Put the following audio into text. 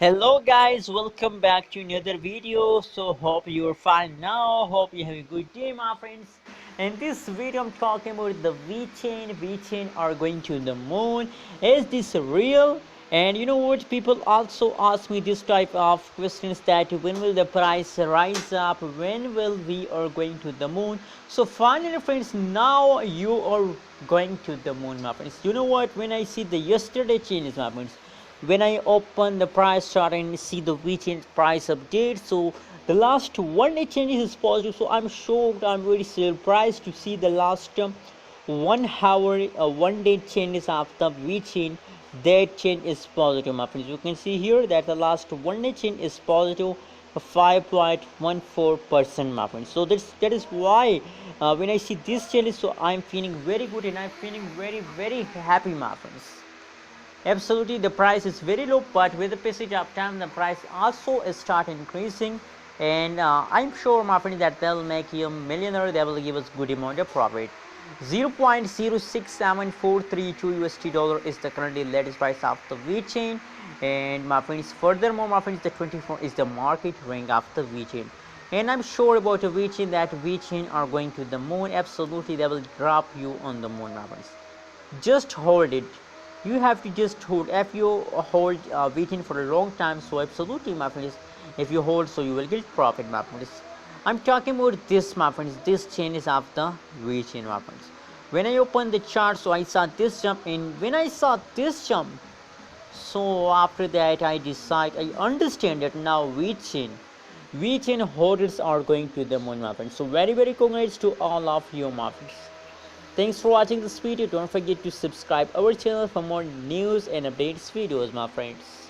Hello guys, welcome back to another video. So hope you're fine now. Hope you have a good day, my friends. In this video, I'm talking about the VeChain. VeChain are going to the moon. Is this real? And you know what? People also ask me this type of questions that when will the price rise up? When will we are going to the moon? So finally, friends, now you are going to the moon, my friends. You know what? When I see the yesterday changes, my friends, when I open the price chart and see the weekend price update, so the last 1 day changes is positive. So I'm shocked, I'm very surprised to see the last 1 hour 1 day changes after weekend. That change is positive, my friends. You can see here that the last 1 day change is positive 5.14%, my friends. So that is why when I see this change, so I'm feeling very good and I'm feeling very happy, my friends. Absolutely, the price is very low, but with the passage of time, the price also start increasing, and I'm sure, my friend, that they'll make you a millionaire. They will give us good amount of profit. 0.067432 USD dollar is the currently latest price of the VeChain, and my friends, furthermore, my friends, the 24 is the market rank of the VeChain. And I'm sure about the VeChain that VeChain are going to the moon. Absolutely, they will drop you on the moon, my friends. Just hold it. You have to just hold. If you hold waiting for a long time, so absolutely, my friends, if you hold, so you will get profit, my friends. I'm talking about this, my friends. This chain is of the VeChain, my friends. When I opened the chart, so I saw this jump, and when I saw this jump, so after that I understand that now VeChain holders are going to the moon, my friends. So very congrats to all of you, my friends. Thanks for watching this video. Don't forget to subscribe our channel for more news and updates videos, my friends.